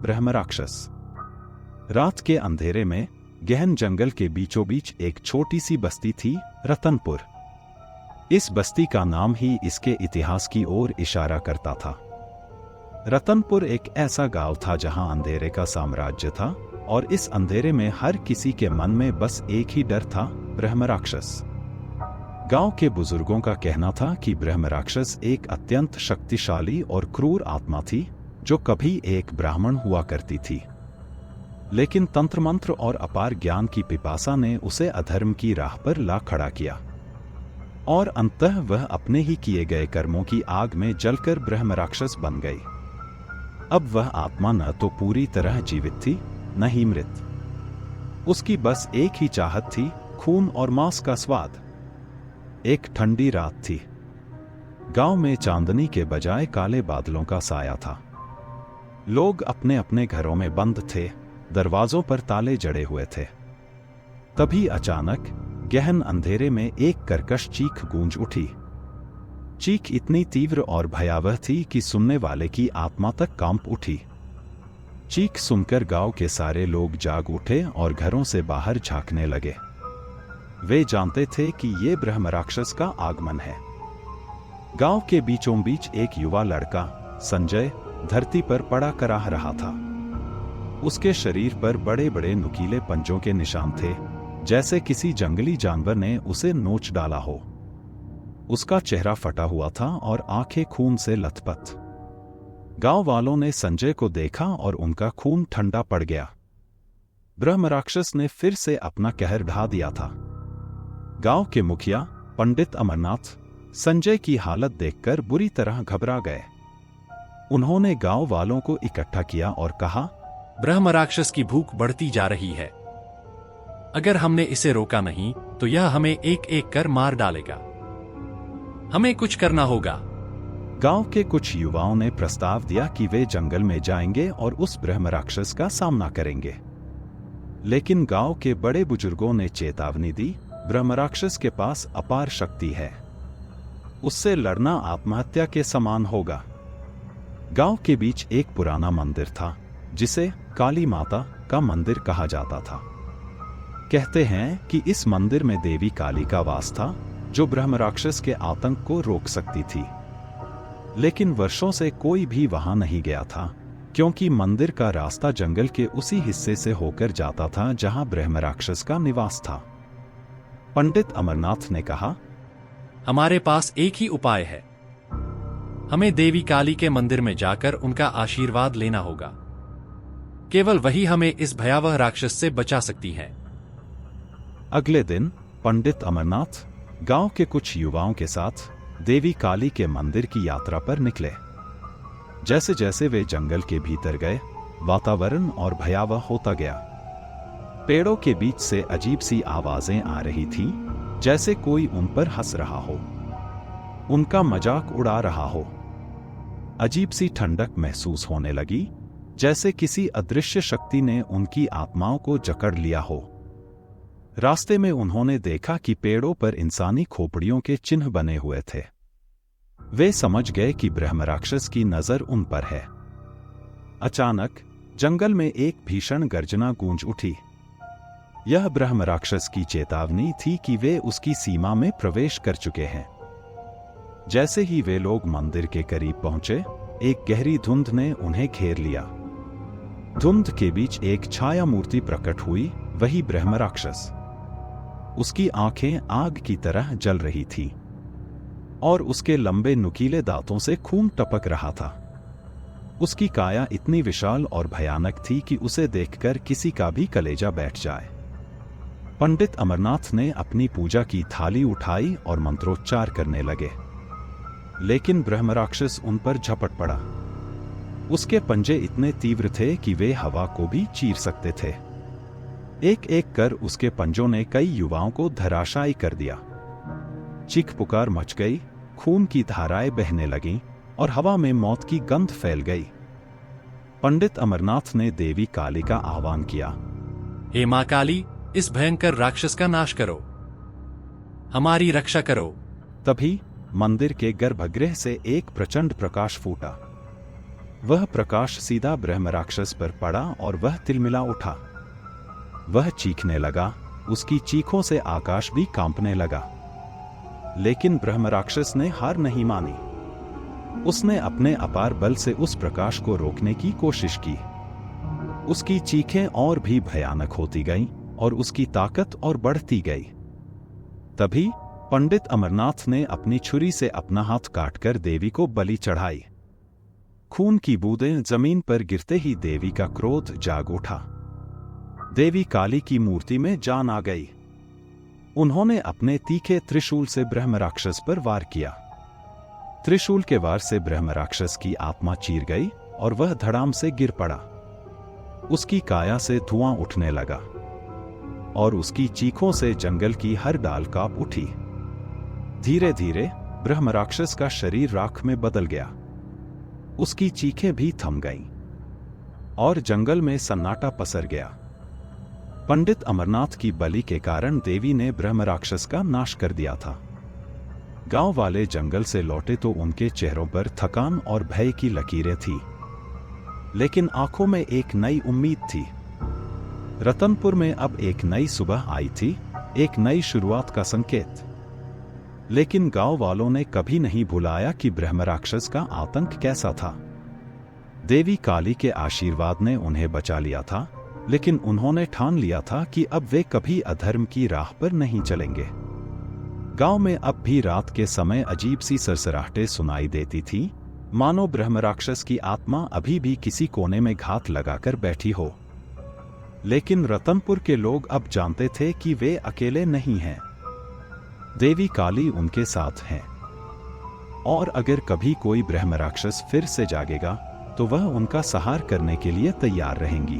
ब्रह्मराक्षस। रात के अंधेरे में गहन जंगल के बीचों बीच एक छोटी सी बस्ती थी, रतनपुर। इस बस्ती का नाम ही इसके इतिहास की ओर इशारा करता था। रतनपुर एक ऐसा गांव था जहां अंधेरे का साम्राज्य था, और इस अंधेरे में हर किसी के मन में बस एक ही डर था, ब्रह्मराक्षस। गांव के बुजुर्गों का कहना था कि ब्रह्मराक्षस एक अत्यंत शक्तिशाली और क्रूर आत्मा थी, जो कभी एक ब्राह्मण हुआ करती थी। लेकिन तंत्र मंत्र और अपार ज्ञान की पिपासा ने उसे अधर्म की राह पर ला खड़ा किया, और अंततः वह अपने ही किए गए कर्मों की आग में जलकर ब्रह्मराक्षस बन गई। अब वह आत्मा न तो पूरी तरह जीवित थी, न ही मृत। उसकी बस एक ही चाहत थी, खून और मांस का स्वाद। एक ठंडी रात थी। गांव में चांदनी के बजाय काले बादलों का साया था। लोग अपने अपने घरों में बंद थे, दरवाजों पर ताले जड़े हुए थे। तभी अचानक गहन अंधेरे में एक कर्कश चीख गूंज उठी। चीख इतनी तीव्र और भयावह थी कि सुनने वाले की आत्मा तक कांप उठी। चीख सुनकर गांव के सारे लोग जाग उठे और घरों से बाहर झांकने लगे। वे जानते थे कि ये ब्रह्मराक्षस का आगमन है। गांव के बीचों बीच एक युवा लड़का, संजय, धरती पर पड़ा कराह रहा था। उसके शरीर पर बड़े बड़े नुकीले पंजों के निशान थे, जैसे किसी जंगली जानवर ने उसे नोच डाला हो। उसका चेहरा फटा हुआ था और आंखें खून से लथपथ। गांव वालों ने संजय को देखा और उनका खून ठंडा पड़ गया। ब्रह्मराक्षस ने फिर से अपना कहर ढा दिया था। गांव के मुखिया पंडित अमरनाथ संजय की हालत देखकर बुरी तरह घबरा गए। उन्होंने गांव वालों को इकट्ठा किया और कहा, ब्रह्मराक्षस की भूख बढ़ती जा रही है। अगर हमने इसे रोका नहीं तो यह हमें एक एक कर मार डालेगा। हमें कुछ करना होगा। गांव के कुछ युवाओं ने प्रस्ताव दिया कि वे जंगल में जाएंगे और उस ब्रह्मराक्षस का सामना करेंगे। लेकिन गांव के बड़े बुजुर्गों ने चेतावनी दी, ब्रह्मराक्षस के पास अपार शक्ति है। उससे लड़ना आत्महत्या के समान होगा। गांव के बीच एक पुराना मंदिर था, जिसे काली माता का मंदिर कहा जाता था। कहते हैं कि इस मंदिर में देवी काली का वास था, जो ब्रह्मराक्षस के आतंक को रोक सकती थी। लेकिन वर्षों से कोई भी वहां नहीं गया था, क्योंकि मंदिर का रास्ता जंगल के उसी हिस्से से होकर जाता था जहां ब्रह्मराक्षस का निवास था। पंडित अमरनाथ ने कहा, हमारे पास एक ही उपाय है। हमें देवी काली के मंदिर में जाकर उनका आशीर्वाद लेना होगा। केवल वही हमें इस भयावह राक्षस से बचा सकती है। अगले दिन पंडित अमरनाथ गांव के कुछ युवाओं के साथ देवी काली के मंदिर की यात्रा पर निकले। जैसे जैसे वे जंगल के भीतर गए, वातावरण और भयावह होता गया। पेड़ों के बीच से अजीब सी आवाजें आ रही थीं, जैसे कोई उन पर हंस रहा हो, उनका मजाक उड़ा रहा हो। अजीब सी ठंडक महसूस होने लगी, जैसे किसी अदृश्य शक्ति ने उनकी आत्माओं को जकड़ लिया हो। रास्ते में उन्होंने देखा कि पेड़ों पर इंसानी खोपड़ियों के चिन्ह बने हुए थे। वे समझ गए कि ब्रह्मराक्षस की नजर उन पर है। अचानक जंगल में एक भीषण गर्जना गूंज उठी। यह ब्रह्मराक्षस की चेतावनी थी कि वे उसकी सीमा में प्रवेश कर चुके हैं। जैसे ही वे लोग मंदिर के करीब पहुंचे, एक गहरी धुंध ने उन्हें घेर लिया। धुंध के बीच एक छाया मूर्ति प्रकट हुई, वही ब्रह्मराक्षस। उसकी आंखें आग की तरह जल रही थीं, और उसके लंबे नुकीले दांतों से खून टपक रहा था। उसकी काया इतनी विशाल और भयानक थी कि उसे देखकर किसी का भी कलेजा बैठ जाए। पंडित अमरनाथ ने अपनी पूजा की थाली उठाई और मंत्रोच्चार करने लगे। लेकिन ब्रह्मराक्षस उन पर झपट पड़ा। उसके पंजे इतने तीव्र थे कि वे हवा को भी चीर सकते थे। एक एक कर उसके पंजों ने कई युवाओं को धराशायी कर दिया। चीख पुकार मच गई, खून की धाराएं बहने लगीं और हवा में मौत की गंध फैल गई। पंडित अमरनाथ ने देवी काली का आह्वान किया, हे मां काली, इस भयंकर राक्षस का नाश करो, हमारी रक्षा करो। तभी मंदिर के गर्भगृह से एक प्रचंड प्रकाश फूटा। वह प्रकाश सीधा ब्रह्म राक्षस पर पड़ा और वह तिलमिला उठा। वह चीखने लगा, उसकी चीखों से आकाश भी कांपने लगा। लेकिन ब्रह्म राक्षस ने हार नहीं मानी। उसने अपने अपार बल से उस प्रकाश को रोकने की कोशिश की। उसकी चीखें और भी भयानक होती गईं और उसकी ताकत और बढ़ती गई। तभी पंडित अमरनाथ ने अपनी छुरी से अपना हाथ काटकर देवी को बलि चढ़ाई। खून की बूंदें जमीन पर गिरते ही देवी का क्रोध जाग उठा। देवी काली की मूर्ति में जान आ गई। उन्होंने अपने तीखे त्रिशूल से ब्रह्म राक्षस पर वार किया। त्रिशूल के वार से ब्रह्म राक्षस की आत्मा चीर गई और वह धड़ाम से गिर पड़ा। उसकी काया से धुआं उठने लगा और उसकी चीखों से जंगल की हर डाल कांप उठी। धीरे धीरे ब्रह्म राक्षस का शरीर राख में बदल गया। उसकी चीखें भी थम गईं और जंगल में सन्नाटा पसर गया। पंडित अमरनाथ की बलि के कारण देवी ने ब्रह्म राक्षस का नाश कर दिया था। गांव वाले जंगल से लौटे तो उनके चेहरों पर थकान और भय की लकीरें थी, लेकिन आंखों में एक नई उम्मीद थी। रतनपुर में अब एक नई सुबह आई थी, एक नई शुरुआत का संकेत। लेकिन गांव वालों ने कभी नहीं भुलाया कि ब्रह्म राक्षस का आतंक कैसा था। देवी काली के आशीर्वाद ने उन्हें बचा लिया था, लेकिन उन्होंने ठान लिया था कि अब वे कभी अधर्म की राह पर नहीं चलेंगे। गांव में अब भी रात के समय अजीब सी सरसराहटें सुनाई देती थी, मानो ब्रह्म राक्षस की आत्मा अभी भी किसी कोने में घात लगाकर बैठी हो। लेकिन रतनपुर के लोग अब जानते थे कि वे अकेले नहीं हैं। देवी काली उनके साथ हैं और अगर कभी कोई ब्रह्म राक्षस फिर से जागेगा तो वह उनका सहार करने के लिए तैयार रहेंगी।